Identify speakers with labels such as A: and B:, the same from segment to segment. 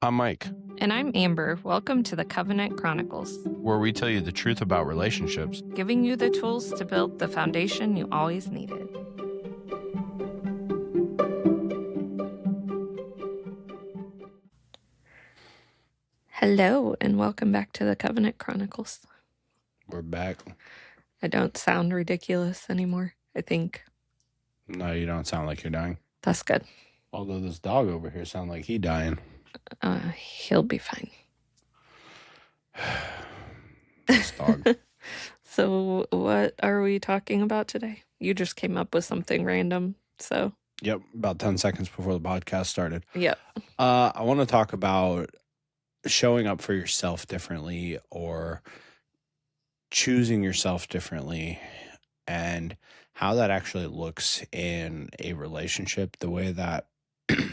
A: I'm Mike,
B: And I'm Amber. Welcome to the Covenant Chronicles,
A: where we tell you the truth about relationships.
B: giving you the tools to build the foundation you always needed. Hello, and welcome back to the Covenant Chronicles.
A: We're back.
B: I don't sound ridiculous anymore, I think.
A: No, you don't sound like you're dying.
B: That's good.
A: Although this dog over here sounds like he dying.
B: He'll be fine.
A: This dog.
B: So what are we talking about today? You just came up with something random, so.
A: Yep, about 10 seconds before the podcast started.
B: Yep.
A: I want to talk about showing up for yourself differently or choosing yourself differently and how that actually looks in a relationship, the way that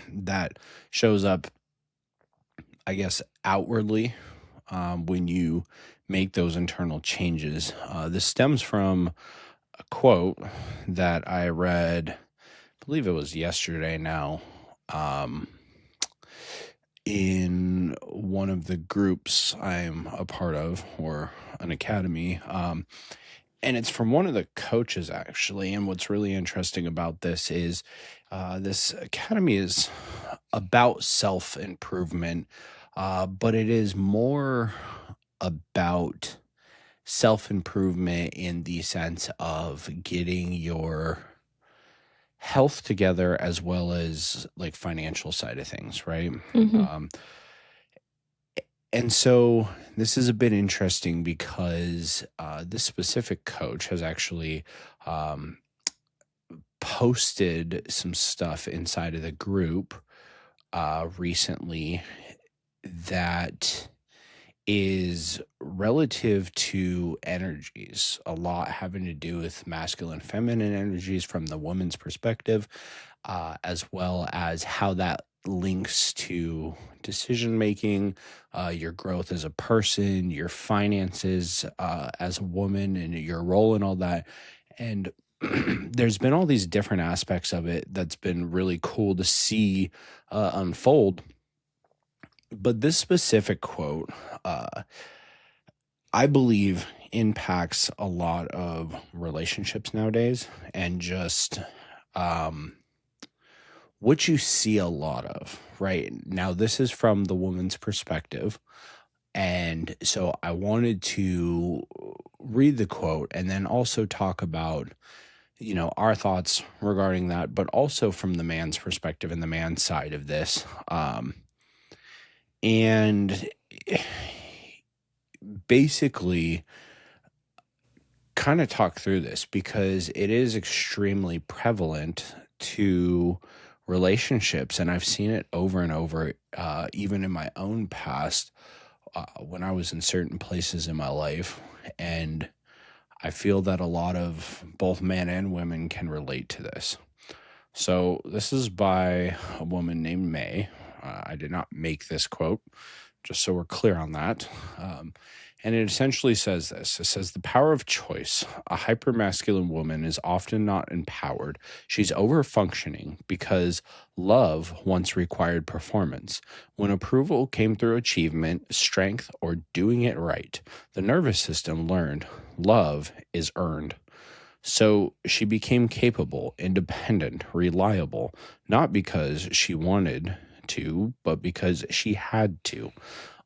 A: that shows up, I guess, outwardly when you make those internal changes. This stems from a quote that I read, I believe it was yesterday now, in one of the groups I'm a part of, or an academy. And it's from one of the coaches, actually. And what's really interesting about this is this academy is about self-improvement, but it is more about self-improvement in the sense of getting your health together as well as like financial side of things, right?
B: Mhm.
A: And so this is a bit interesting because this specific coach has actually posted some stuff inside of the group recently that is relative to energies, a lot having to do with masculine, feminine energies from the woman's perspective, as well as how that links to decision making, your growth as a person, your finances as a woman, and your role and all that. And there's been all these different aspects of it that's been really cool to see unfold. But this specific quote, I believe, impacts a lot of relationships nowadays, and just what you see a lot of right now. This is from the woman's perspective. And so I wanted to read the quote and then also talk about, our thoughts regarding that, but also from the man's perspective and the man's side of this. And basically kind of talk through this because it is extremely prevalent to relationships. And I've seen it over and over, even in my own past, when I was in certain places in my life. And I feel that a lot of both men and women can relate to this. So this is by a woman named May. I did not make this quote, just so we're clear on that. And it essentially says this. It says, the power of choice. A hypermasculine woman is often not empowered. She's over-functioning because love once required performance. When approval came through achievement, strength, or doing it right, the nervous system learned love is earned. So she became capable, independent, reliable, not because she wanted to, but because she had to.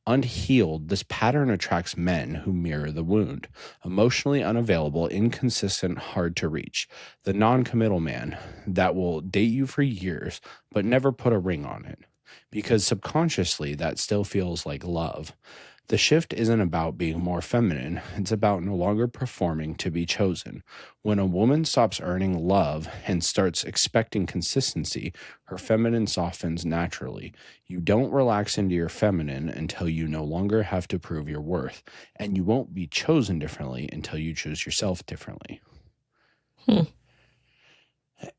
A: Unhealed, this pattern attracts men who mirror the wound. Emotionally unavailable, inconsistent, hard to reach. The non-committal man that will date you for years, but never put a ring on it. Because subconsciously, that still feels like love. The shift isn't about being more feminine. It's about no longer performing to be chosen. When a woman stops earning love and starts expecting consistency, her feminine softens naturally. You don't relax into your feminine until you no longer have to prove your worth, and you won't be chosen differently until you choose yourself differently.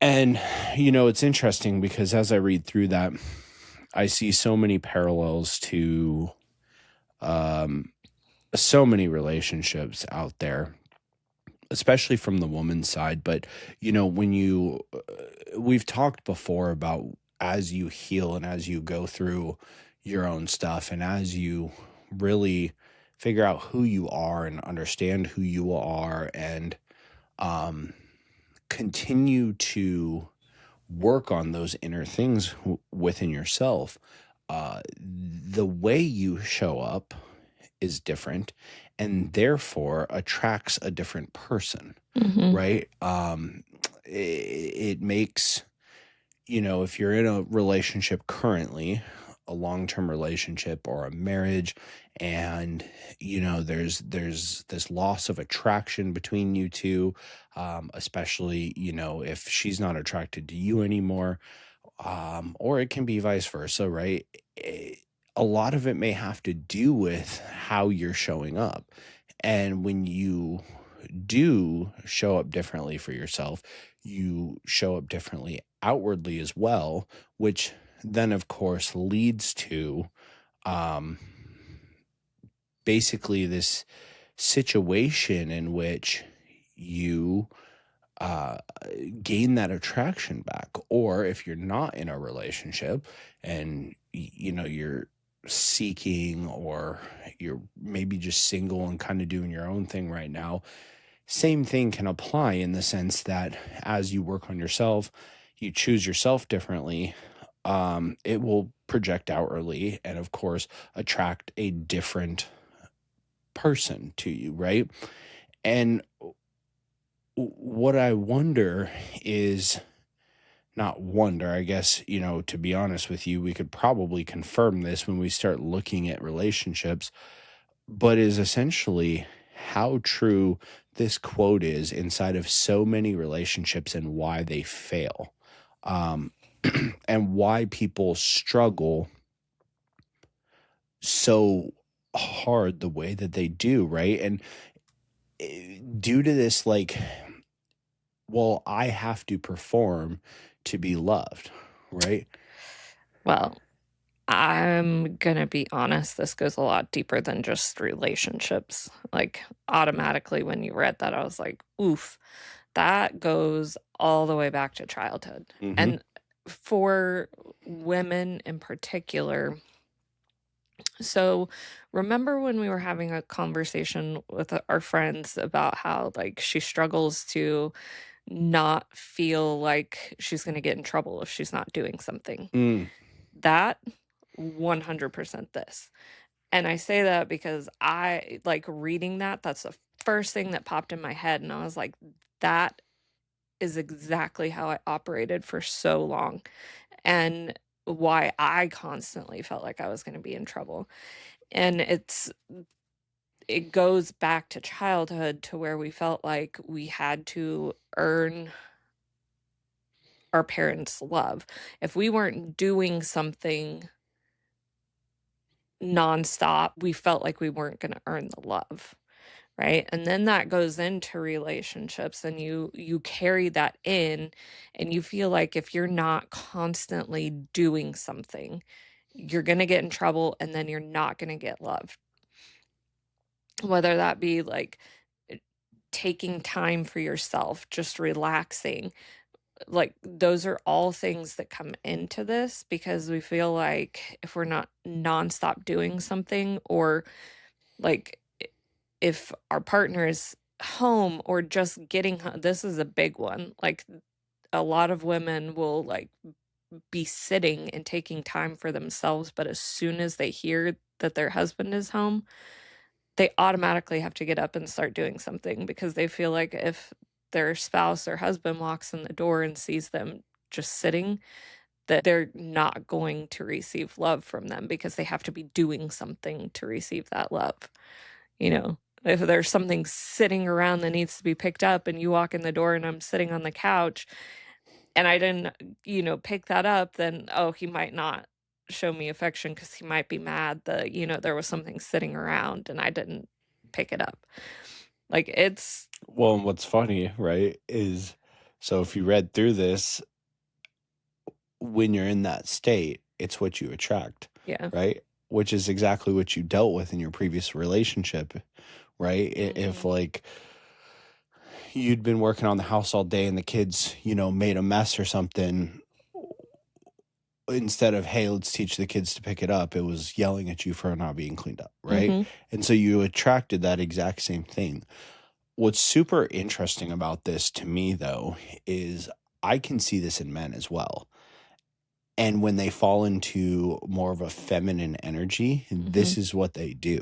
A: And, it's interesting because as I read through that, I see so many parallels to so many relationships out there, especially from the woman's side. But, we've talked before about as you heal and as you go through, your own stuff, and as you really figure out who you are and understand who you are, and um, continue to work on those inner things within yourself, the way you show up is different and therefore attracts a different person,
B: Mhm.
A: right? It makes, if you're in a relationship currently, a long-term relationship or a marriage, and there's this loss of attraction between you two, especially if she's not attracted to you anymore, or it can be vice versa, right? A lot of it may have to do with how you're showing up. And when you do show up differently for yourself, you show up differently outwardly as well, which then, of course, leads to um, basically this situation in which you uh, gain that attraction back. Or if you're not in a relationship and you're seeking, or you're maybe just single and kind of doing your own thing right now, same thing can apply in the sense that as you work on yourself, you choose yourself differently, it will project outwardly and of course attract a different person to you, right? And what I wonder is, not wonder, I guess, to be honest with you, we could probably confirm this when we start looking at relationships, but is essentially how true this quote is inside of so many relationships and why they fail, um, and why people struggle so hard the way that they do, right? And due to this, like, well, I have to perform to be loved, right?
B: Well, I'm gonna be honest, this goes a lot deeper than just relationships. Like, automatically when you read that, I was like, "Oof." That goes all the way back to childhood.
A: Mm-hmm.
B: And for women in particular, so remember when we were having a conversation with our friends about how, like, she struggles to not feel like she's gonna get in trouble if she's not doing something?
A: Mm.
B: That 100% this. And I say that because I like reading that, that's the first thing that popped in my head, and I was like, "That is exactly how I operated for so long, and why I constantly felt like I was gonna be in trouble." And it goes back to childhood to where we felt like we had to earn our parents' love. If we weren't doing something nonstop, we felt like we weren't gonna earn the love, right? And then that goes into relationships, and you carry that in, and you feel like if you're not constantly doing something, you're gonna get in trouble, and then you're not gonna get loved. Whether that be like eh, taking time for yourself, just relaxing, like those are all things that come into this because we feel like if we're not nonstop doing something, or like if our partner is home or just getting home, this is a big one. Like a lot of women will like be sitting and taking time for themselves, but as soon as they hear that their husband is home, they automatically have to get up and start doing something because they feel like if their spouse or husband walks in the door and sees them just sitting, that they're not going to receive love from them because they have to be doing something to receive that love. You know, if there's something sitting around that needs to be picked up and you walk in the door and I'm sitting on the couch and I didn't, pick that up, then, oh, he might not show me affection because he might be mad that, there was something sitting around and I didn't pick it up. Like, it's
A: Well, and what's funny, right, is so if you read through this, when you're in that state, it's what you attract,
B: yeah.
A: right? Which is exactly what you dealt with in your previous relationship, right? If
B: Mhm.
A: like you'd been working on the house all day and the kids, made a mess or something, instead of, hey, let's teach the kids to pick it up, it was yelling at you for not being cleaned up, right?
B: Mhm.
A: And so you attracted that exact same thing. What's super interesting about this to me, though, is I can see this in men as well. And when they fall into more of a feminine energy,
B: Mhm.
A: this is what they do.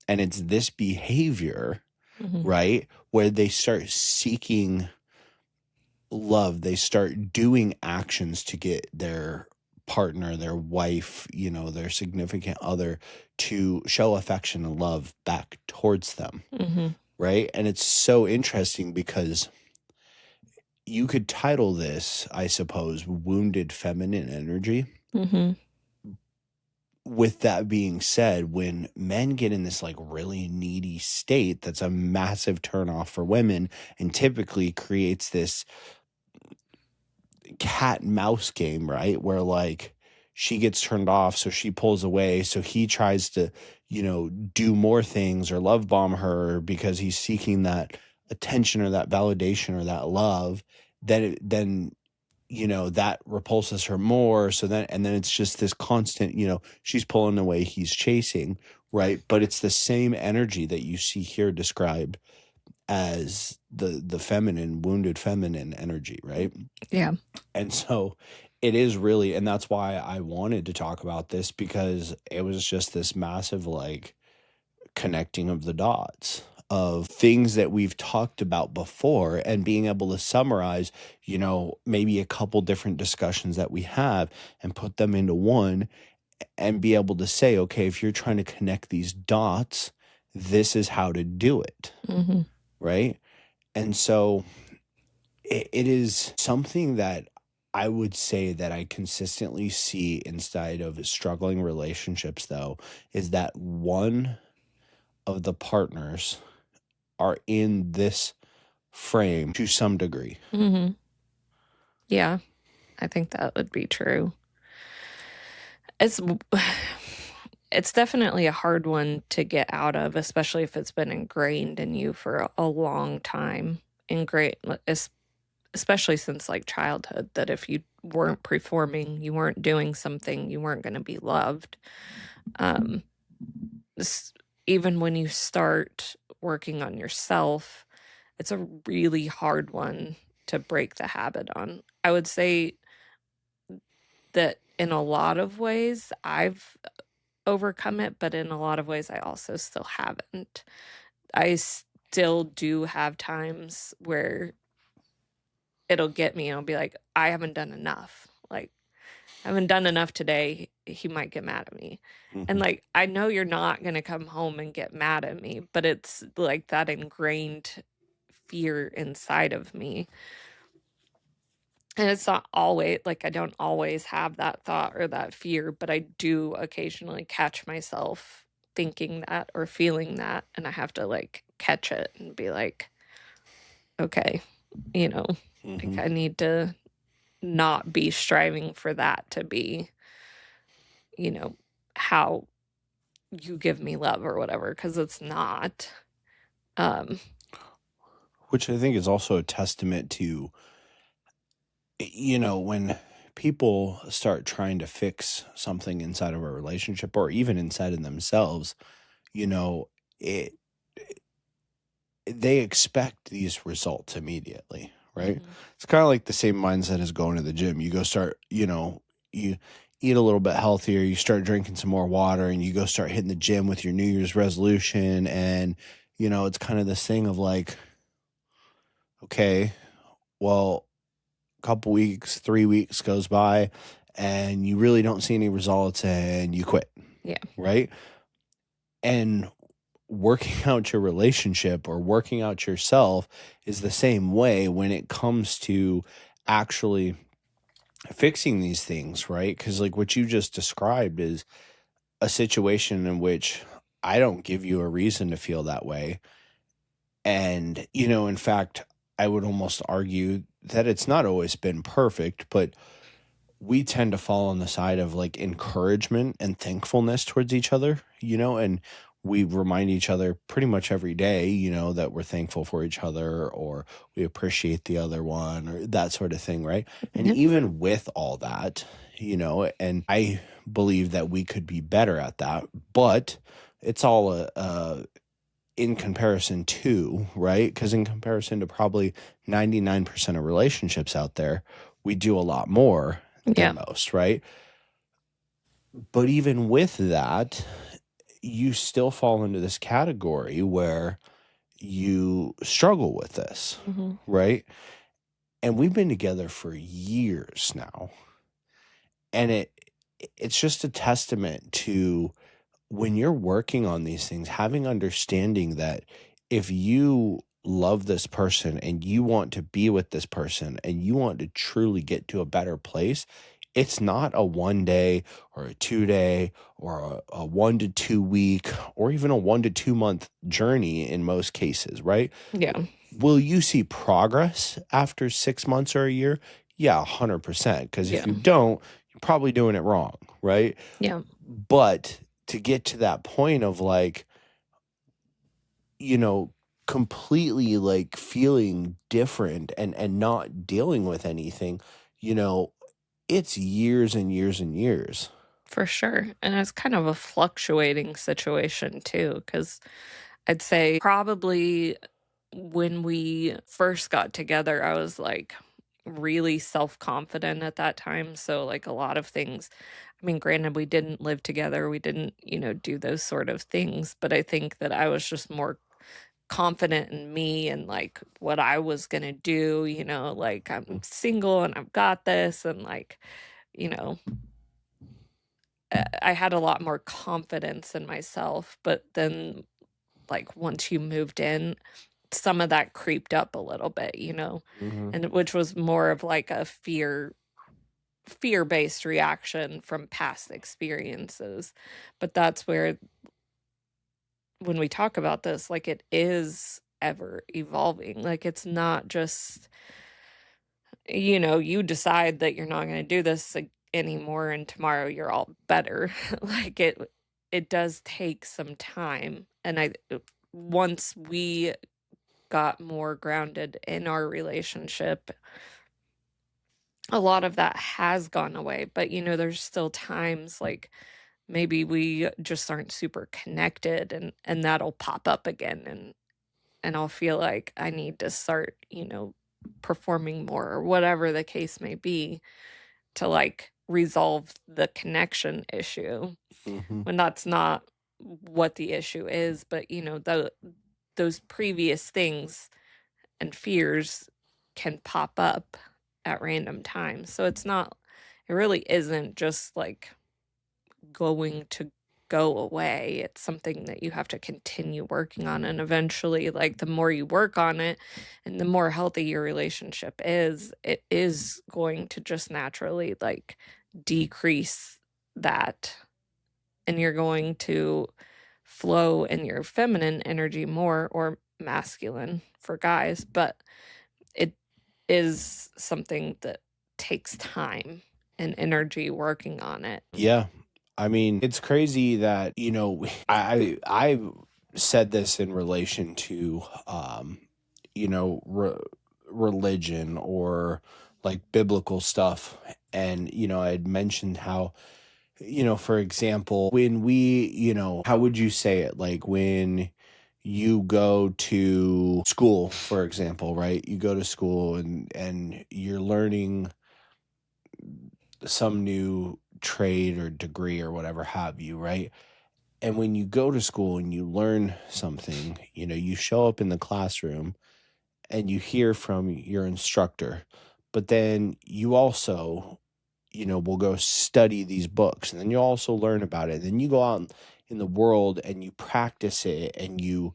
A: And it's this behavior,
B: Mhm.
A: right, where they start seeking love. They start doing actions to get their partner, their wife, their significant other to show affection and love back towards them,
B: Mhm.
A: right? And it's so interesting because you could title this, I suppose, wounded feminine energy.
B: Mhm.
A: With that being said, when men get in this like really needy state, that's a massive turnoff for women and typically creates this cat and mouse game, right? Where like she gets turned off, so she pulls away, so he tries to, do more things or love bomb her because he's seeking that attention or that validation or that love. Then that repulses her more. So then it's just this constant, she's pulling away, he's chasing, right? But it's the same energy that you see here described as the feminine, wounded feminine energy, right?
B: Yeah.
A: And so it is really, and that's why I wanted to talk about this, because it was just this massive like connecting of the dots of things that we've talked about before and being able to summarize, maybe a couple different discussions that we have and put them into one and be able to say, okay, if you're trying to connect these dots, this is how to do it,
B: Mhm.
A: right? And so it is something that I would say that I consistently see inside of struggling relationships, though, is that one of the partners are in this frame to some degree.
B: Mhm. Yeah, I think that would be true. It's it's definitely a hard one to get out of, especially if it's been ingrained in you for a long time. Ingrained, especially since like childhood, that if you weren't performing, you weren't doing something, you weren't going to be loved. Um, s- Even when you start working on yourself, it's a really hard one to break the habit on. I would say that in a lot of ways, I've overcome it, but in a lot of ways, I also still haven't. I still do have times where it'll get me, and I'll be like, "I haven't done enough." Like, "I haven't done enough today, he might get mad at me." And,
A: Mhm.
B: like, I know you're not gonna come home and get mad at me, but it's, like, that ingrained fear inside of me. And it's not always like, I don't always have that thought or that fear, but I do occasionally catch myself thinking that or feeling that, and I have to, like, catch it and be like, "Okay," you know, like,
A: Mhm.
B: I need to not be striving for that to be, you know, how you give me love or whatever, because it's not. Um,
A: Which I think is also a testament to, when people start trying to fix something inside of a relationship or even inside of themselves, you know, it they expect these results immediately, right?
B: mhm,
A: It's kind of like the same mindset as going to the gym. You go start, you eat a little bit healthier, you start drinking some more water, and you go start hitting the gym with your New Year's resolution. And, it's kind of this thing of like, okay, well, a couple weeks, 3 weeks goes by, and you really don't see any results and you quit,
B: yeah,
A: right? And working out your relationship or working out yourself is the same way when it comes to actually fixing these things, right? Because, like, what you just described is a situation in which I don't give you a reason to feel that way. And, in fact, I would almost argue that it's not always been perfect, but we tend to fall on the side of like encouragement and thankfulness towards each other, and we remind each other pretty much every day, that we're thankful for each other or we appreciate the other one or that sort of thing, right? And
B: yeah,
A: even with all that, and I believe that we could be better at that, but it's all in comparison to, right? Because in comparison to probably 99% of relationships out there, we do a lot more
B: Yeah.
A: than most, right? But even with that, you still fall into this category where you struggle with this,
B: Mhm.
A: right? And we've been together for years now. And it's just a testament to when you're working on these things, having understanding that if you love this person and you want to be with this person and you want to truly get to a better place, it's not a 1 day or a 2 day or a 1 to 2 week or even a 1 to 2 month journey in most cases, right?
B: Yeah.
A: Will you see progress after 6 months or a year? Yeah, 100%. Because if
B: Yeah.
A: you don't, you're probably doing it wrong, right?
B: Yeah.
A: But to get to that point of like, you know, completely like feeling different and not dealing with anything, you know, it's years and years and years.
B: For sure. And it's kind of a fluctuating situation too, because I'd say probably when we first got together, I was like really self confident at that time. So, like a lot of things, I mean, granted, we didn't live together, we didn't, do those sort of things, but I think that I was just more confident in me and like what I was going to do, like I'm single and I've got this. And like, you know, I had a lot more confidence in myself. But then, like, once you moved in, some of that creeped up a little bit,
A: Hmm.
B: and which was more of like a fear-based reaction from past experiences. But that's where when we talk about this, like, it is ever evolving. Like, it's not just, you decide that you're not gonna do this anymore and tomorrow you're all better. Like, it does take some time, and once we got more grounded in our relationship, a lot of that has gone away, but, there's still times, like, maybe we just aren't super connected, and that'll pop up again, and I'll feel like I need to start, performing more or whatever the case may be to, like, resolve the connection issue,
A: Hmm.
B: when that's not what the issue is. But, those previous things and fears can pop up at random times. So it really isn't just like going to go away. It's something that you have to continue working on. And eventually, like the more you work on it and the more healthy your relationship is, it is going to just naturally like decrease that. And you're going to flow in your feminine energy more, or masculine for guys. But it is something that takes time and energy working on it.
A: Yeah. I mean, it's crazy that, I said this in relation to, you know, re- religion or like biblical stuff. And, I had mentioned how, for example, when we, how would you say it? Like when you go to school, for example, right? You go to school and you're learning some new trade or degree or whatever have you, right? And when you go to school and you learn something, you show up in the classroom and you hear from your instructor, but then you also, will go study these books and then you also learn about it. And then you go out in the world and you practice it and you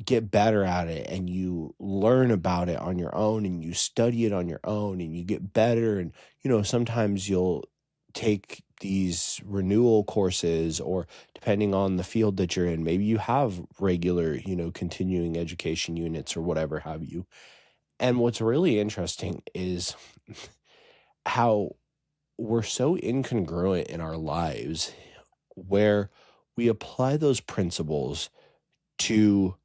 A: get better at it and you learn about it on your own and you study it on your own and you get better. And, sometimes you'll take these renewal courses or depending on the field that you're in, maybe you have regular, continuing education units or whatever have you. And what's really interesting is how we're so incongruent in our lives where we apply those principles to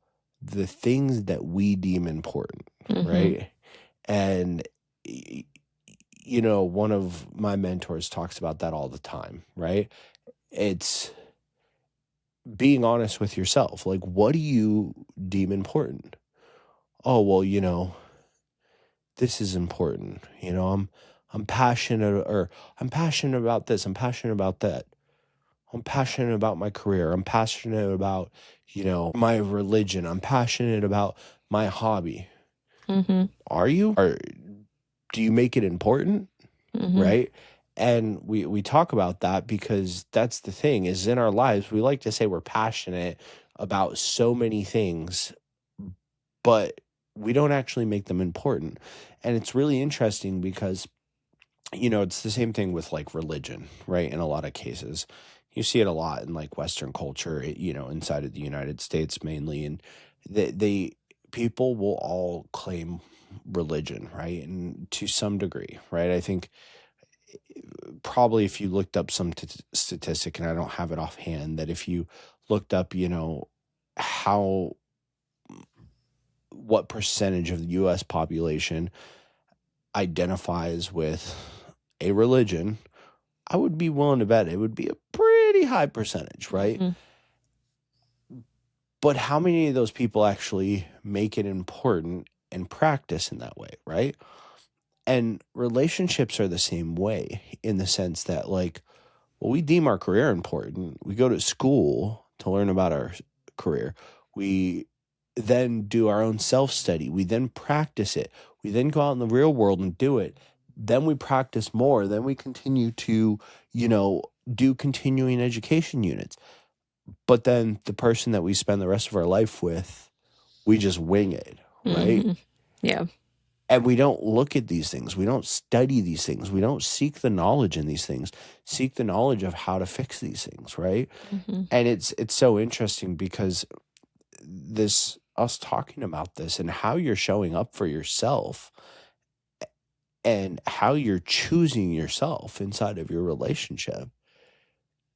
A: the things that we deem important,
B: Mhm.
A: right? And y- one of my mentors talks about that all the time, right? It's being honest with yourself. Like, what do you deem important? Oh, well, this is important. I'm passionate, or I'm passionate about this. I'm passionate about that. I'm passionate about my career. I'm passionate about, my religion. I'm passionate about my hobby.
B: Mhm.
A: Are you? Or do you make it important?
B: Mhm.
A: Right? And we talk about that because that's the thing, is in our lives, we like to say we're passionate about so many things, but we don't actually make them important. And it's really interesting because, it's the same thing with like religion, right? In a lot of cases, you see it a lot in like Western culture, inside of the United States mainly. And they people will all claim religion, right? And to some degree, right? I think probably if you looked up some statistic, and I don't have it offhand, that if you looked up, how what percentage of the US population identifies with a religion, I would be willing to bet it would be a pretty high percentage, right?
B: Mhm.
A: But how many of those people actually make it important and practice in that way, right? And relationships are the same way, in the sense that, like, well, we deem our career important. We go to school to learn about our career. We then do our own self study. We then practice it. We then go out in the real world and do it. Then we practice more. Then we continue to, do continuing education units. But then the person that we spend the rest of our life with, we just wing it, right?
B: Mhm. Yeah.
A: And we don't look at these things. We don't study these things. We don't seek the knowledge in these things, seek the knowledge of how to fix these things, right?
B: Mhm.
A: And it's so interesting because this us talking about this and how you're showing up for yourself and how you're choosing yourself inside of your relationship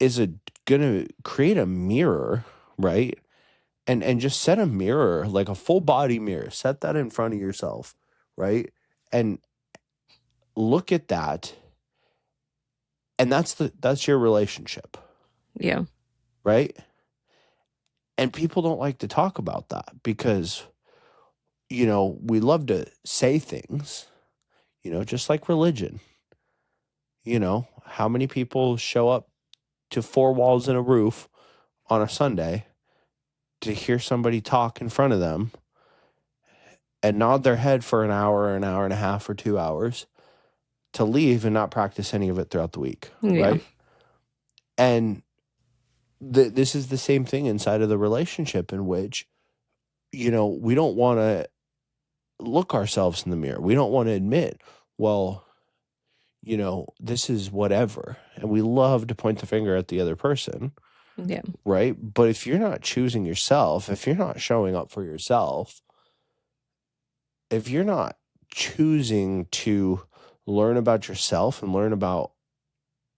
A: is gonna create a mirror, right? And just set a mirror, like a full body mirror, set that in front of yourself, right? And look at that, and that's your relationship,
B: Yeah.
A: right? And people don't like to talk about that because, we love to say things, just like religion. How many people show up to four walls and a roof on a Sunday to hear somebody talk in front of them and nod their head for an hour and a half, or 2 hours, to leave and not practice any of it throughout the week,
B: Yeah.
A: right? And this is the same thing inside of the relationship, in which, we don't want to look ourselves in the mirror. We don't want to admit, well, this is whatever. And we love to point the finger at the other person,
B: Yeah.
A: right? But if you're not choosing yourself, if you're not showing up for yourself, if you're not choosing to learn about yourself and learn about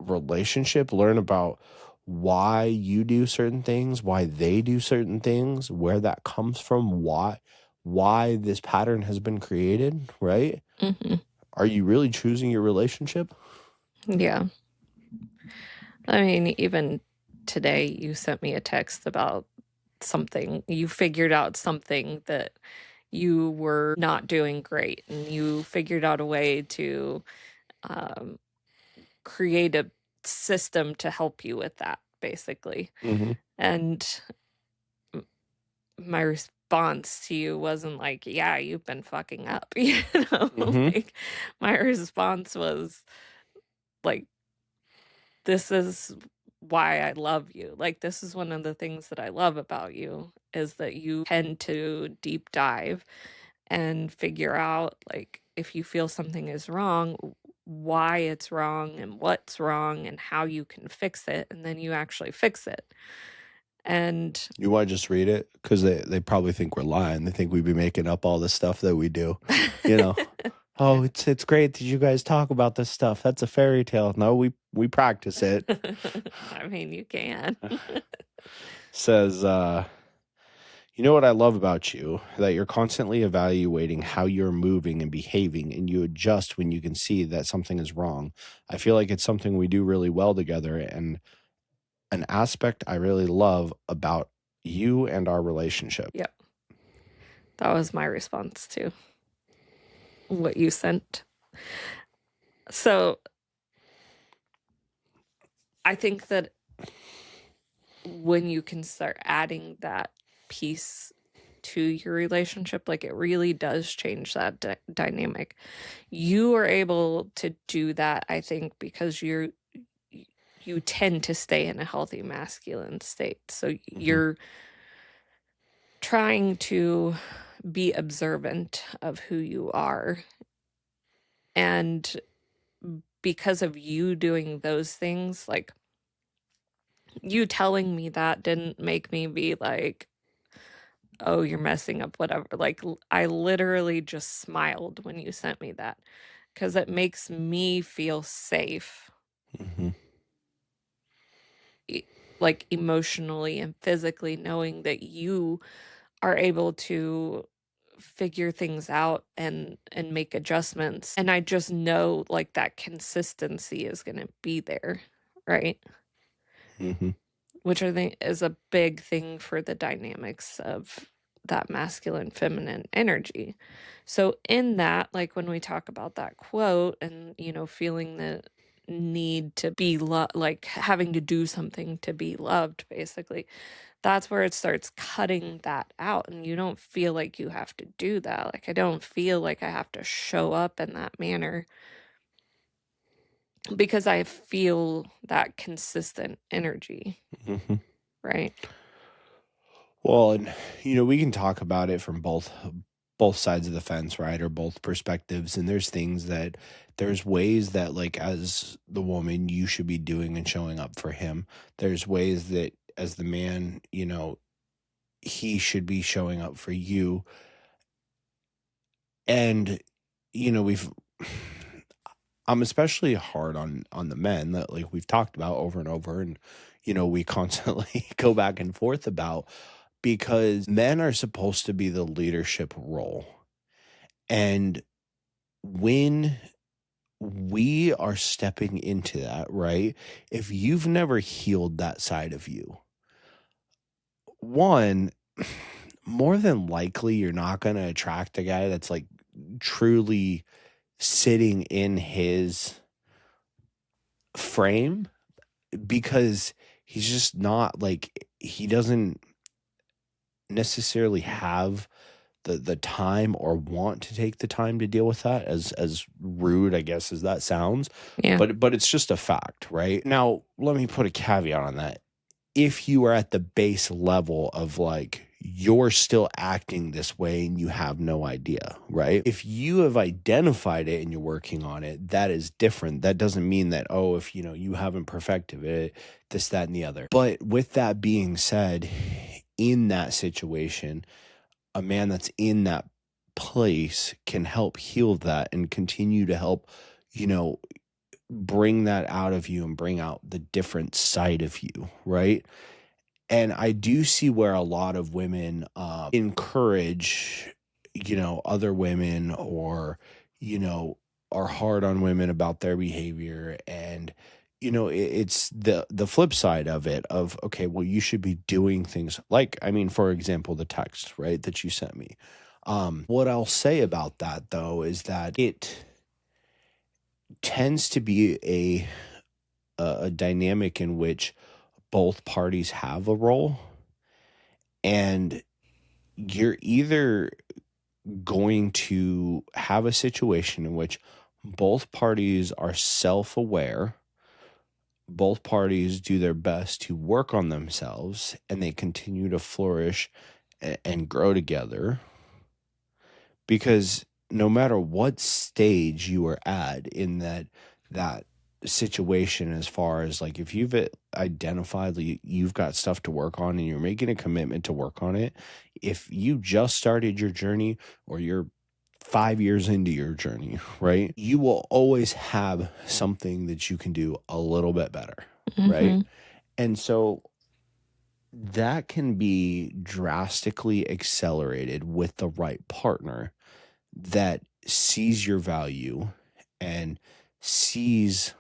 A: relationship, learn about why you do certain things, why they do certain things, where that comes from, why this pattern has been created, right?
B: Mhm.
A: Are you really choosing your relationship?
B: Yeah. I mean, even today, you sent me a text about something. You figured out something that you were not doing great, and you figured out a way to um, create a system to help you with that, basically.
A: Mhm.
B: And m- my response to you wasn't like, yeah, you've been fucking up,
A: Mhm.
B: like my response was like, this is why I love you. Like, this is one of the things that I love about you is that you tend to deep dive and figure out, like, if you feel something is wrong, why it's wrong and what's wrong and how you can fix it. And then you actually fix it. And
A: You want to just read it? Because they probably think we're lying. They think we'd be making up all the stuff that we do. You know, oh, it's great that you guys talk about this stuff. That's a fairy tale. No, we practice it.
B: I mean, you can.
A: Says, You know what I love about you? That you're constantly evaluating how you're moving and behaving, and you adjust when you can see that something is wrong. I feel like it's something we do really well together, and an aspect I really love about you and our relationship.
B: Yep. That was my response to what you sent. So I think that when you can start adding that piece to your relationship, like it really does change that dynamic. You are able to do that, I think, because you tend to stay in a healthy masculine state. So
A: Hmm.
B: you're trying to be observant of who you are. And because of you doing those things, like you telling me that didn't make me be like, oh, you're messing up, whatever. Like, I literally just smiled when you sent me that because it makes me feel safe,
A: Hmm.
B: e- like emotionally and physically, knowing that you are able to figure things out and make adjustments. And I just know like that consistency is going to be there, right?
A: Hmm.
B: Which I think is a big thing for the dynamics of that masculine feminine energy. So in that, like when we talk about that quote and feeling the need to be loved, like having to do something to be loved, basically, that's where it starts cutting that out, and you don't feel like you have to do that. Like I don't feel like I have to show up in that manner because I feel that consistent energy,
A: Hmm.
B: right?
A: Well, and we can talk about it from both sides of the fence, right? Or both perspectives. And there's ways that, like, as the woman, you should be doing and showing up for him. There's ways that as the man, he should be showing up for you. And, we've I'm especially hard on the men that, like, we've talked about over and over, and we constantly go back and forth about, because men are supposed to be the leadership role. And when we are stepping into that, right? If you've never healed that side of you, one, more than likely you're not going to attract a guy that's like truly sitting in his frame, because he's just not, like, he doesn't necessarily have the time or want to take the time to deal with that, as rude, I guess, as that sounds.
B: Yeah.
A: But it's just a fact, right? Now, let me put a caveat on that. If you are at the base level of, like, you're still acting this way and you have no idea, right? If you have identified it and you're working on it, that is different. That doesn't mean that, oh, if you haven't perfected it, this, that, and the other. But with that being said, in that situation, a man that's in that place can help heal that and continue to help, you know, bring that out of you and bring out the different side of you, right? And I do see where a lot of women encourage, other women, or, you know, are hard on women about their behavior. And, it's the flip side of it, of, okay, well, you should be doing things like, I mean, for example, the text, right, that you sent me. What I'll say about that, though, is that it tends to be a dynamic in which both parties have a role, and you're either going to have a situation in which both parties are self-aware, both parties do their best to work on themselves, and they continue to flourish and grow together. Because no matter what stage you are at in that situation, as far as, like, if you've identified that you've got stuff to work on and you're making a commitment to work on it, if you just started your journey, or you're 5 years into your journey, right, you will always have something that you can do a little bit better, right?
B: Mhm.
A: And so that can be drastically accelerated with the right partner that sees your value and sees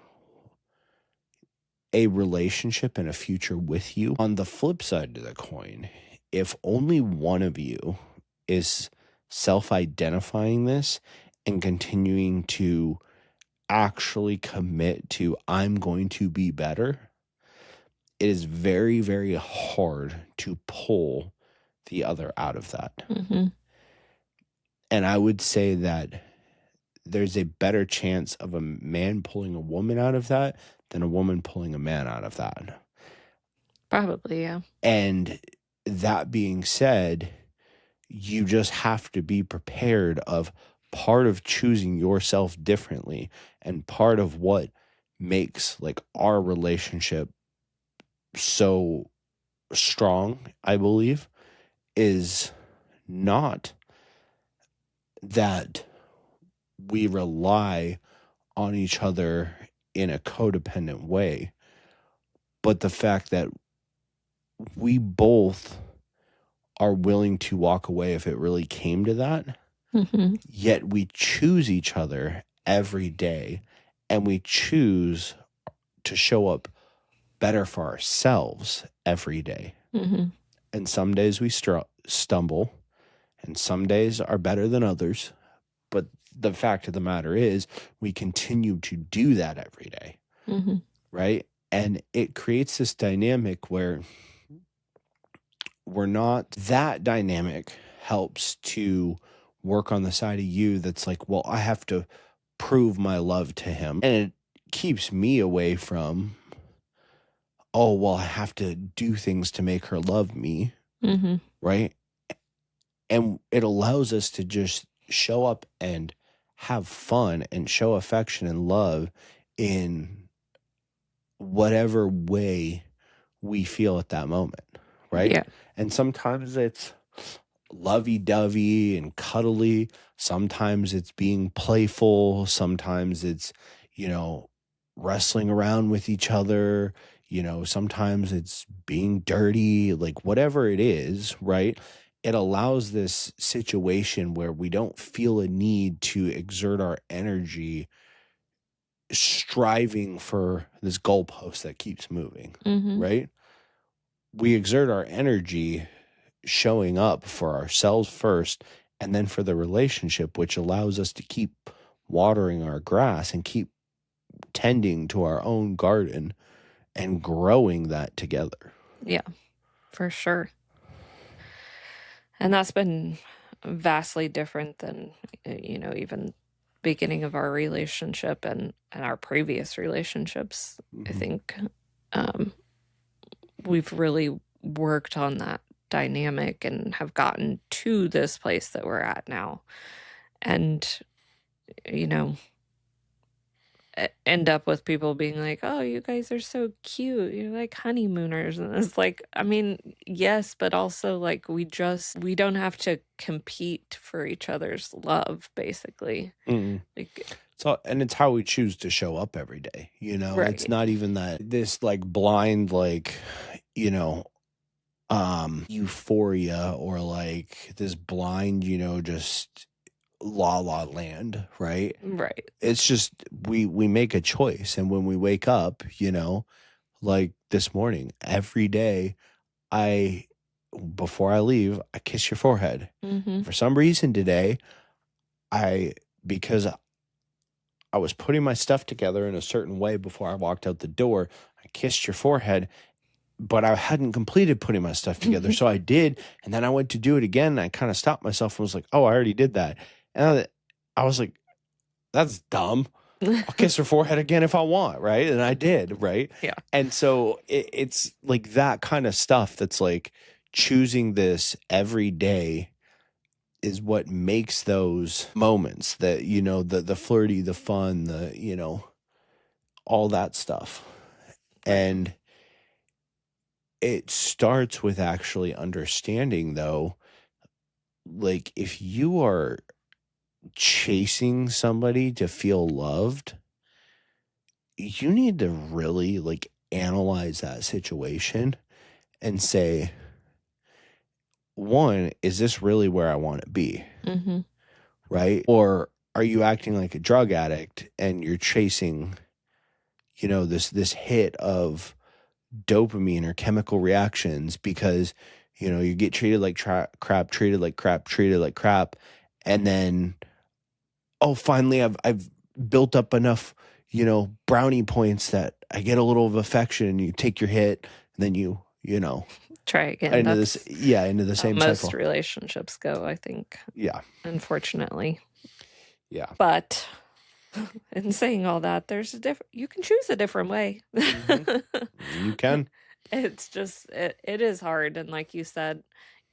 A: a relationship and a future with you. On the flip side of the coin, if only one of you is self-identifying this and continuing to actually commit to, I'm going to be better, it is very, very hard to pull the other out of that.
B: Mm-hmm.
A: And I would say that there's a better chance of a man pulling a woman out of that than a woman pulling a man out of that.
B: Probably, yeah.
A: And that being said, you just have to be prepared of part of choosing yourself differently, and part of what makes like our relationship so strong, I believe, is not that we rely on each other in a codependent way, but the fact that we both are willing to walk away if it really came to that,
B: Mm-hmm.
A: yet we choose each other every day, and we choose to show up better for ourselves every day.
B: Mm-hmm.
A: And some days we stumble, and some days are better than others. But the fact of the matter is, we continue to do that every day,
B: Mm-hmm.
A: right? And it creates this dynamic where we're not, that dynamic helps to work on the side of you that's like, well, I have to prove my love to him. And it keeps me away from, oh, well, I have to do things to make her love me,
B: Mm-hmm.
A: right? And it allows us to just show up and have fun and show affection and love in whatever way we feel at that moment, right?
B: Yeah.
A: And sometimes it's lovey-dovey and cuddly. Sometimes it's being playful. Sometimes it's, wrestling around with each other. Sometimes it's being dirty, like whatever it is, right? It allows this situation where we don't feel a need to exert our energy striving for this goalpost that keeps moving,
B: Mm-hmm.
A: right? We exert our energy showing up for ourselves first, and then for the relationship, which allows us to keep watering our grass and keep tending to our own garden and growing that together.
B: Yeah, for sure. And that's been vastly different than, even beginning of our relationship and our previous relationships. I think um, we've really worked on that dynamic and have gotten to this place that we're at now. And, you know, end up with people being like, "Oh, you guys are so cute. You're like honeymooners." And it's like, I mean, yes, but also like we don't have to compete for each other's love, basically.
A: Mm-mm.
B: Like,
A: So, and it's how we choose to show up every day. It's
B: right.
A: not even that this like blind, like, you know, euphoria, or like this blind, just la la land, right?
B: Right.
A: It's just we make a choice, and when we wake up, like this morning, every day, I before I leave, I kiss your forehead.
B: Mhm.
A: For some reason today, I because I was putting my stuff together in a certain way before I walked out the door, I kissed your forehead, but I hadn't completed putting my stuff together. So I did, and then I went to do it again, and I kind of stopped myself and was like, "Oh, I already did that." And I was like, "That's dumb. I'll kiss her forehead again if I want," right? And I did, right?
B: Yeah.
A: And so it's like that kind of stuff that's like choosing this every day is what makes those moments that, the flirty, the fun, the, all that stuff.
B: Right.
A: And it starts with actually understanding, though, like if you are chasing somebody to feel loved, you need to really like analyze that situation and say, one, is this really where I want to be?
B: Mhm.
A: Right? Or are you acting like a drug addict and you're chasing, this hit of dopamine or chemical reactions because, you get treated like crap, treated like crap, treated like crap, and then, oh, finally I've built up enough, brownie points that I get a little of affection, and you take your hit, and then
B: Try again.
A: into this,
B: That's
A: yeah, into the
B: how
A: same
B: most
A: cycle.
B: relationships go, I think,
A: Yeah.
B: unfortunately.
A: Yeah.
B: But in saying all that, there's a different you can choose a different way.
A: Hmm. You can.
B: It's just it is hard, and like you said,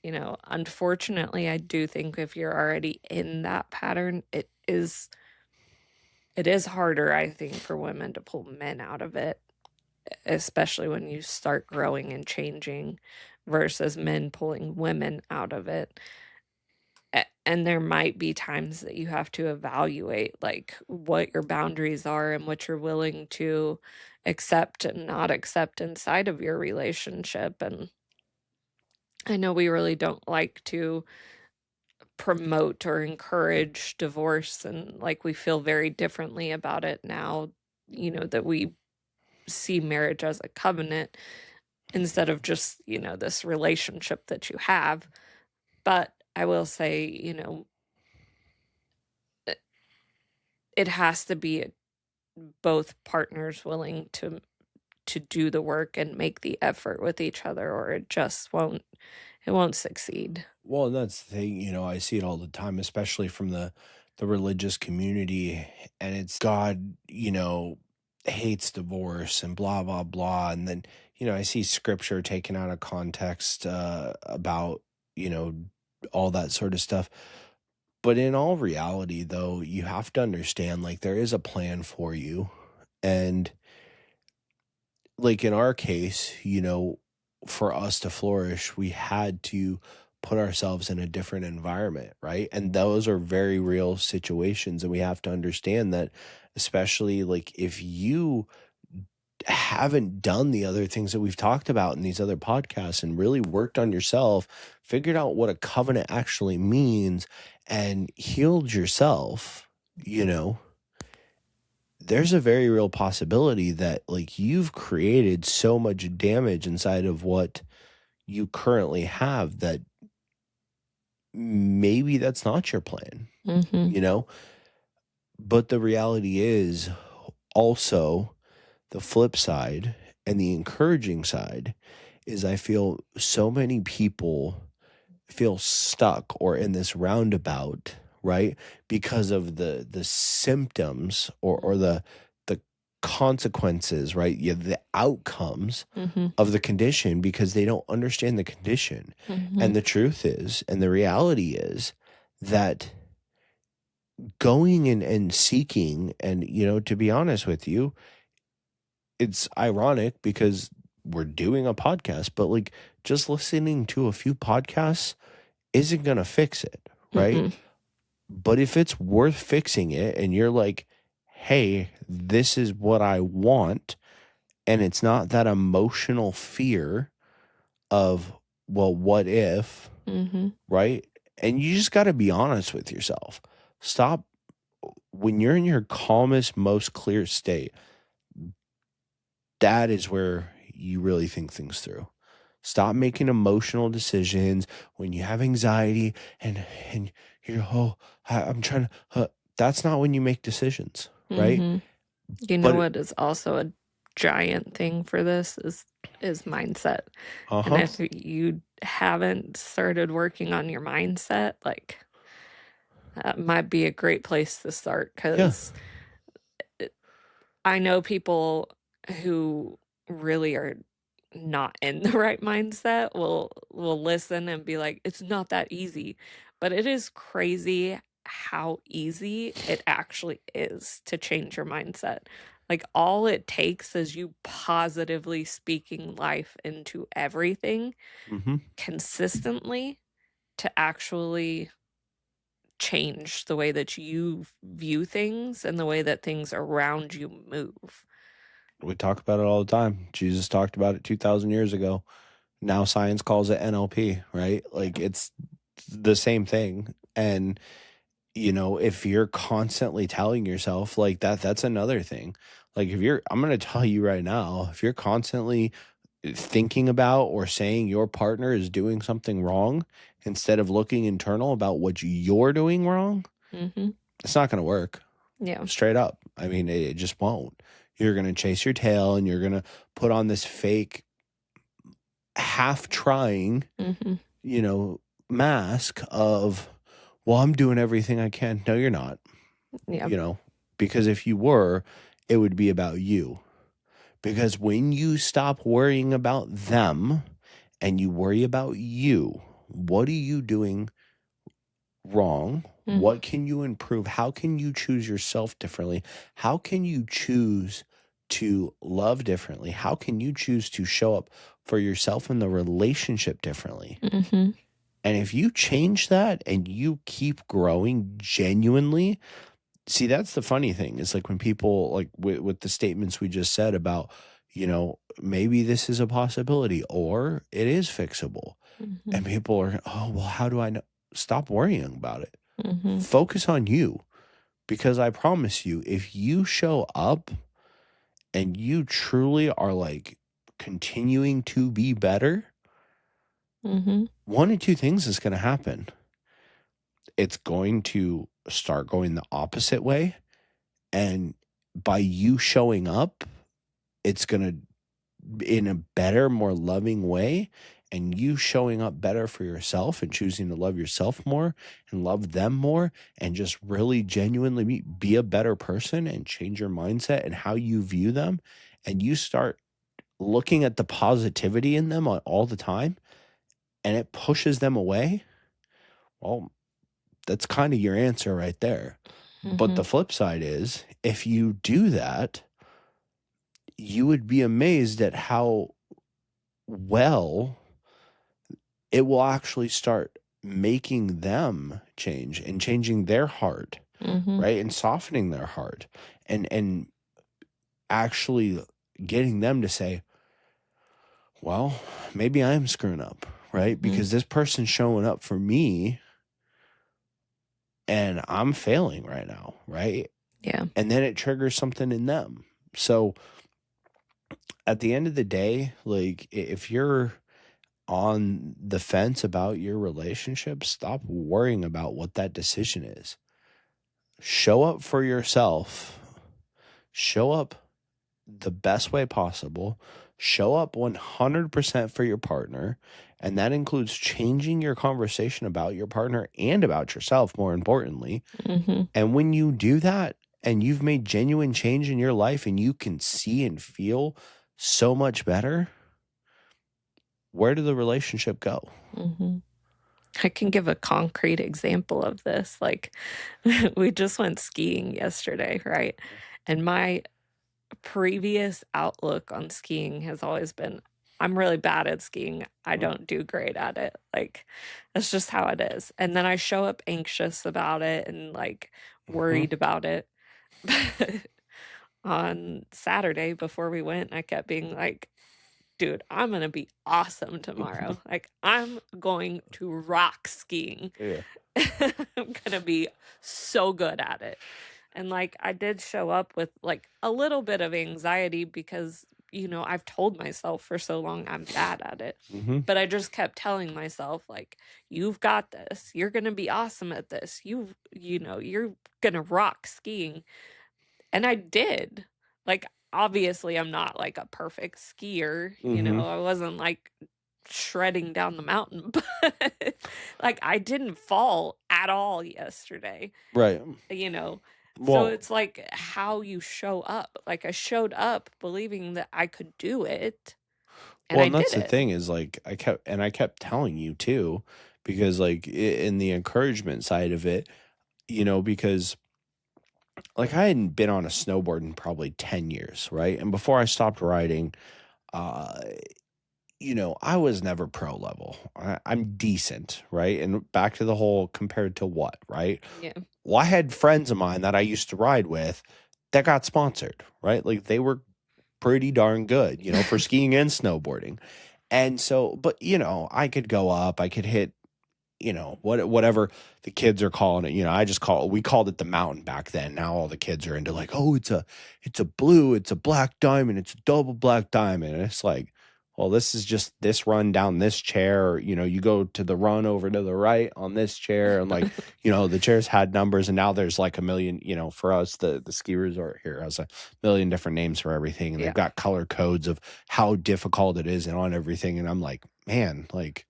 B: unfortunately, I do think if you're already in that pattern, it is harder, I think, for women to pull men out of it, especially when you start growing and changing versus men pulling women out of it. And there might be times that you have to evaluate like what your boundaries are and what you're willing to accept and not accept inside of your relationship. And I know we really don't like to promote or encourage divorce, and like we feel very differently about it now, that we see marriage as a covenant instead of just, this relationship that you have. But I will say, it it has to be both partners willing to do the work and make the effort with each other, or it won't succeed.
A: Well, and that's the thing, I see it all the time, especially from the religious community, and it's God, hates divorce and blah blah blah, and then I see scripture taken out of context about you know all that sort of stuff. But in all reality, though, you have to understand, like, there is a plan for you, and like in our case, for us to flourish, we had to put ourselves in a different environment, right? And those are very real situations. And we have to understand that, especially like if you haven't done the other things that we've talked about in these other podcasts and really worked on yourself, figured out what a covenant actually means, and healed yourself, there's a very real possibility that like you've created so much damage inside of what you currently have that maybe that's not your plan,
B: Mhm.
A: you know? But the reality is also the flip side and the encouraging side is I feel so many people feel stuck or in this roundabout, right? Because of the symptoms or the consequences, right? Yeah, the outcomes
B: Mhm.
A: of the condition because they don't understand the condition. And
B: Mhm.
A: the truth is, and the reality is that going and seeking, and to be honest with you, it's ironic because we're doing a podcast, but like just listening to a few podcasts isn't going to fix it, right?
B: Mm-mm.
A: But if it's worth fixing it and you're like, hey, this is what I want, and it's not that emotional fear of, well, what if,
B: Mhm.
A: right? And you just got to be honest with yourself. Stop when you're in your calmest, most clear state. That is where you really think things through. Stop making emotional decisions when you have anxiety and you're, oh, I'm trying to. That's not when you make decisions, right?
B: Mhm. You know
A: But
B: what is also a giant thing for this is mindset.
A: uh
B: And
A: huh,
B: if you haven't started working on your mindset, like, that might be a great place to start
A: yeah,
B: because I know people who really are not in the right mindset will listen and be like, "It's not that easy." But it is crazy how easy it actually is to change your mindset. Like, all it takes is you positively speaking life into everything
A: mm-hmm.
B: consistently to actually change the way that you view things and the way that things around you move.
A: We talk about it all the time. Jesus talked about it 2,000 years ago. Now science calls it NLP, right? Like
B: Yeah.
A: it's the same thing. And if you're constantly telling yourself like that, that's another thing. Like I'm going to tell you right now, if you're constantly thinking about or saying your partner is doing something wrong instead of looking internal about what you're doing wrong,
B: Mhm.
A: it's not going to work.
B: Yeah.
A: Straight up. I mean, it just won't. You're going to chase your tail and you're going to put on this fake half trying,
B: Mhm.
A: you know, mask of, well, I'm doing everything I can. No, you're not,
B: Yeah.
A: you know, because if you were, it would be about you. Because when you stop worrying about them and you worry about you, what are you doing wrong?
B: Mhm.
A: What can you improve? How can you choose yourself differently? How can you choose to love differently? How can you choose to show up for yourself in the relationship differently?
B: Mhm.
A: And if you change that and you keep growing genuinely, see, that's the funny thing. Is like when people like with the statements we just said about, maybe this is a possibility or it is fixable.
B: Mhm.
A: And people are, oh, well, how do I know? Stop worrying about it.
B: Mhm.
A: Focus on you. Because I promise you, if you show up and you truly are like continuing to be better,
B: Mhm.
A: one of two things is going to happen. It's going to start going the opposite way. And by you showing up, it's going to in a better, more loving way. And you showing up better for yourself and choosing to love yourself more and love them more and just really genuinely be a better person and change your mindset and how you view them. And you start looking at the positivity in them all the time and it pushes them away. Well, that's kind of your answer right there. But the
B: Mhm.
A: flip side is if you do that, you would be amazed at how well it will actually start making them change and changing their heart,
B: Mhm.
A: right? And softening their heart and actually getting them to say, well, maybe I'm screwing up, right?
B: Mhm.
A: Because this person's showing up for me and I'm failing right now, right?
B: Yeah.
A: And then it triggers something in them. So at the end of the day, like if you're on the fence about your relationship, stop worrying about what that decision is. Show up for yourself, show up the best way possible, show up 100% for your partner. And that includes changing your conversation about your partner and about yourself, more importantly.
B: Mhm.
A: And when you do that and you've made genuine change in your life and you can see and feel so much better, where did the relationship go?
B: Mhm. I can give a concrete example of this. Like, we just went skiing yesterday, right? And my previous outlook on skiing has always been, I'm really bad at skiing. I don't do great at it. Like, that's just how it is. And then I show up anxious about it and like
A: Mm-hmm.
B: worried about it. But on Saturday before we went, I kept being like, dude, I'm gonna be awesome tomorrow. Like, I'm going to rock skiing.
A: Yeah.
B: I'm gonna be so good at it. And like I did show up with like a little bit of anxiety because, I've told myself for so long I'm bad at it.
A: Mm-hmm.
B: But I just kept telling myself like you've got this. You're going to be awesome at this. You're going to rock skiing. And I did. Like obviously I'm not like a perfect skier,
A: Mm-hmm.
B: I wasn't like shredding down the mountain, but like I didn't fall at all yesterday,
A: Right.
B: you know. So
A: Well,
B: it's like how you show up. Like I showed up believing that I could do it and
A: Well,
B: I
A: and that's
B: did
A: the
B: it.
A: thing is like I kept telling you too, because like in the encouragement side of it, because like I hadn't been on a snowboard in probably 10 years, right? And before I stopped riding, uh, I was never pro level. I'm decent, right? And back to the whole compared to what, right?
B: Yeah.
A: Well, I had friends of mine that I used to ride with that got sponsored, right? Like they were pretty darn good, for skiing and snowboarding. And so, but I could go up, I could hit, whatever the kids are calling it. We called it the mountain back then. Now all the kids are into like, oh, it's a blue, it's a black diamond, it's a double black diamond. And it's like, well, this is just this run down this chair, or, you go to the run over to the right on this chair. And like, the chairs had numbers, and now there's like a million, for us, the ski resort here has a million different names for everything. And they've
B: Yeah.
A: got color codes of how difficult it is and on everything. And I'm like, man, like,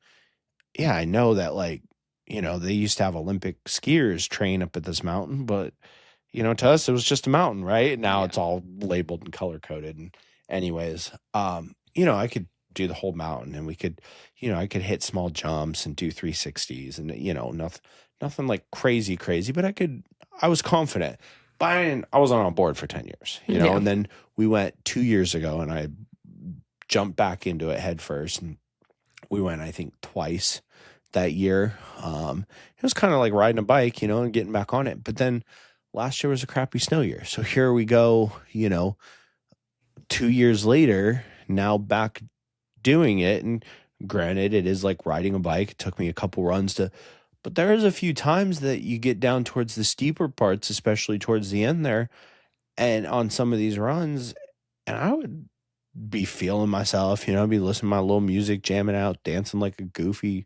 A: yeah, I know that, like, they used to have Olympic skiers train up at this mountain, but, to us, it was just a mountain, right? Now
B: Yeah.
A: it's all labeled and color coded. And, anyways, I could do the whole mountain, and we could, I could hit small jumps and do 360s, and, nothing like crazy, crazy, but I was confident. But I wasn't on board for 10 years,
B: Yeah.
A: and then we went 2 years ago, and I jumped back into it head first, and we went, I think, twice that year. It was kind of like riding a bike, and getting back on it. But then last year was a crappy snow year. So here we go, 2 years later, now back doing it. And granted, it is like riding a bike. It took me a couple runs but there is a few times that you get down towards the steeper parts, especially towards the end there, and on some of these runs, and I would be feeling myself, I'd be listening to my little music, jamming out, dancing like a goofy,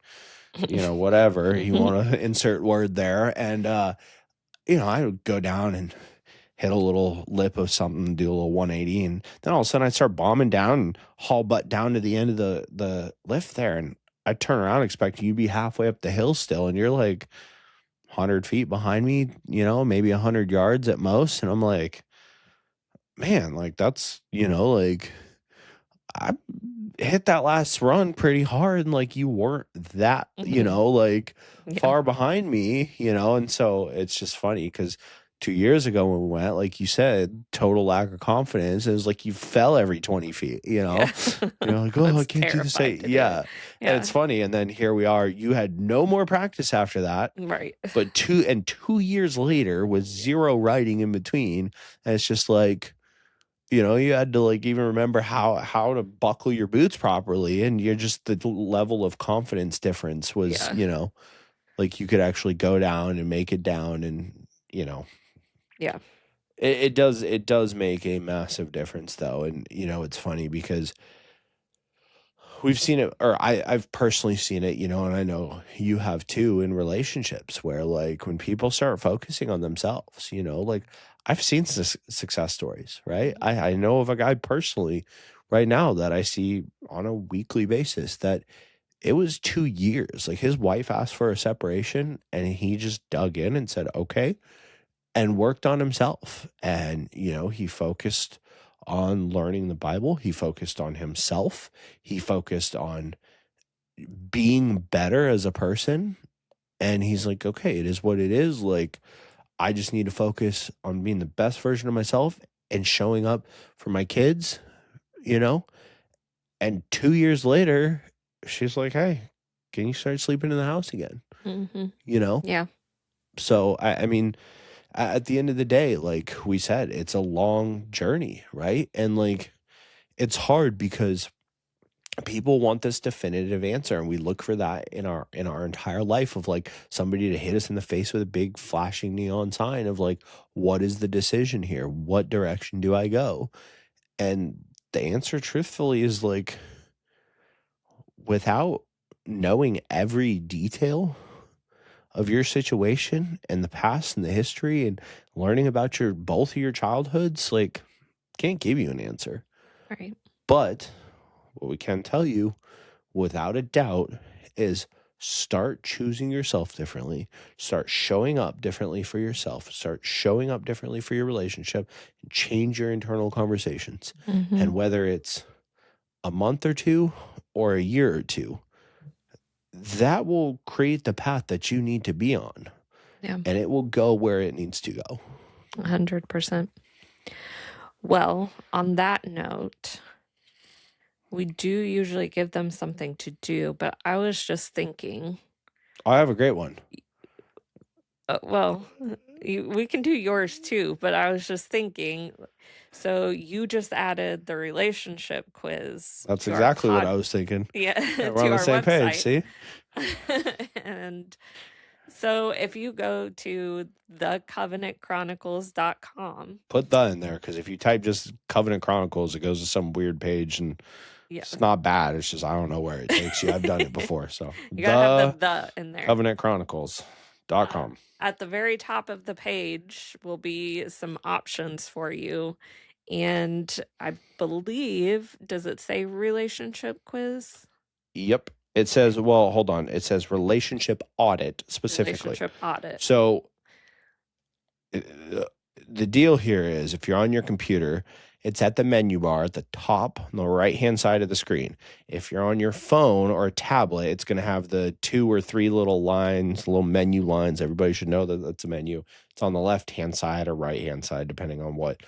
A: whatever you want to insert word there. And, I would go down and hit a little lip of something, do a little 180. And then all of a sudden I'd start bombing down and haul butt down to the end of the lift there. And I turn around expecting you to be halfway up the hill still. And you're like 100 feet behind me, maybe 100 yards at most. And I'm like, man, like that's, like I hit that last run pretty hard, and like you weren't that,
B: Mhm.
A: like
B: Yeah.
A: far behind me, and so it's just funny because 2 years ago when we went, like you said, total lack of confidence. It was like you fell every 20 feet,
B: Yeah.
A: you're like, oh, I
B: That's
A: can't do this.
B: terrified to do it.
A: Yeah. And it's
B: Yeah.
A: funny. And then here we are. You had no more practice after that,
B: Right.
A: but 2 years later with zero riding in between. And it's just like, you had to like even remember how to buckle your boots properly, and you're just the level of confidence difference was,
B: Yeah.
A: like you could actually go down and make it down, and
B: Yeah.
A: it does make a massive difference though. And it's funny because we've seen it, or I've personally seen it, and I know you have too, in relationships where like when people start focusing on themselves, like I've seen success stories, right? I know of a guy personally right now that I see on a weekly basis that it was 2 years. Like his wife asked for a separation, and he just dug in and said, okay, and worked on himself. And, he focused on learning the Bible. He focused on himself. He focused on being better as a person. And he's like, okay, it is what it is. Like, I just need to focus on being the best version of myself and showing up for my kids, you know? And 2 years later, she's like, hey, can you start sleeping in the house again?
B: Mhm.
A: You know?
B: Yeah.
A: So, I mean, at the end of the day, like we said, it's a long journey, right? And like, it's hard because people want this definitive answer, and we look for that in our entire life of like somebody to hit us in the face with a big flashing neon sign of like, what is the decision here? What direction do I go? And the answer truthfully is like, without knowing every detail of your situation and the past and the history and learning about your both of your childhoods, like, can't give you an answer.
B: Right.
A: But what we can tell you without a doubt is start choosing yourself differently, start showing up differently for yourself, start showing up differently for your relationship, and change your internal conversations. And
B: Mhm.
A: whether it's a month or two or a year or two, that will create the path that you need to be on,
B: Yeah.
A: and it will go where it needs to go.
B: 100%. Well, on that note, we do usually give them something to do, but I was just thinking,
A: I have a great one.
B: well, We can do yours too, but I was just thinking, so you just added the relationship quiz
A: That's
B: to our
A: exactly what I was thinking.
B: yeah,
A: Yeah, we're
B: to
A: on the
B: our
A: same page.
B: website.
A: See,
B: And so if you go to thecovenantchronicles.com,
A: put that in there because if you type just Covenant Chronicles, it goes to some weird page and
B: yeah.
A: it's not bad. It's just I don't know where it takes you. I've done it before. So
B: You gotta have
A: the
B: the in there.
A: CovenantChronicles.com.
B: At the very top of the page will be some options for you. And I believe, does it say relationship quiz?
A: Yep. It says, well, hold on. It says relationship audit specifically.
B: Relationship audit.
A: So the deal here is if you're on your computer, it's at the menu bar at the top on the right hand side of the screen. If you're on your phone or a tablet, it's going to have the 2 or 3 little lines, little menu lines. Everybody should know that that's a menu. It's on the left hand side or right hand side, depending on what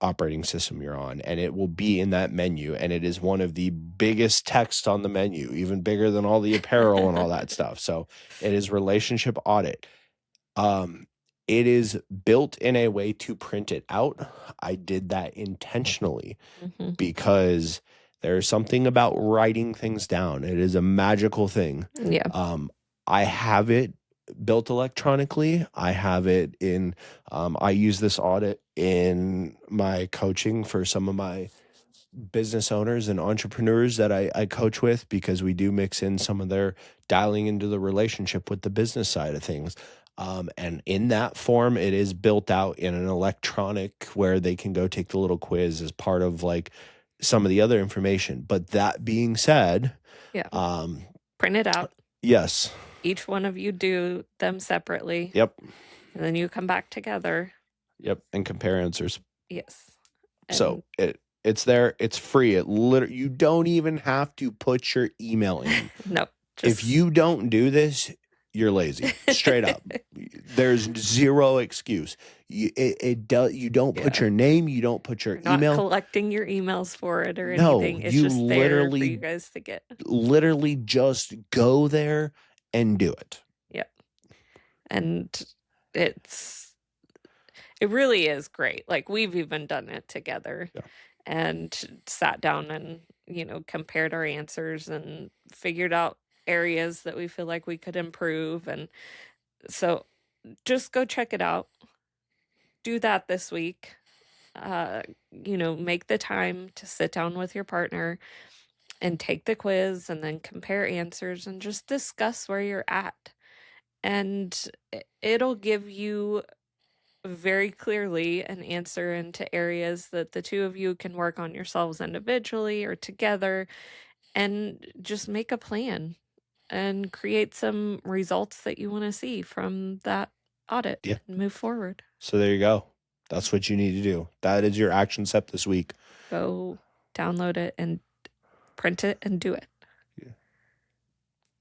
A: operating system you're on, and it will be in that menu, and it is one of the biggest text on the menu, even bigger than all the apparel and all that stuff. So it is relationship audit. It is built in a way to print it out. I did that intentionally because there's something about writing things down. It is a magical thing.
B: Yeah.
A: I have it built electronically. I have it in, I use this audit in my coaching for some of my business owners and entrepreneurs that I coach with because we do mix in some of their dialing into the relationship with the business side of things. And in that form, it is built out in an electronic where they can go take the little quiz as part of like some of the other information. But that being said,
B: yeah, print it out.
A: Yes.
B: Each one of you do them separately.
A: Yep.
B: And then you come back together.
A: Yep. And compare answers.
B: Yes.
A: So it's there. It's free. You don't even have to put your email in.
B: No.
A: If you don't do this, you're lazy. Straight up. There's zero excuse. You don't put your name. You don't put your
B: not
A: email.
B: Collecting your emails for it or anything. It's just there for you guys to get.
A: Literally just go there and do it.
B: Yep. And it really is great. Like we've even done it together and sat down and, compared our answers and figured out areas that we feel like we could improve. And so just go check it out. Do that this week. Make the time to sit down with your partner and take the quiz and then compare answers and just discuss where you're at. And it'll give you very clearly an answer into areas that the two of you can work on yourselves individually or together and just make a plan and create some results that you want to see from that audit and move forward.
A: So there you go. That's what you need to do. That is your action step this week.
B: Go download it and print it and do it. Yeah.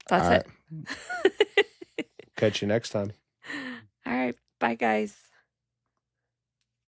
B: That's it.
A: Catch you next time.
B: All right. Bye, guys.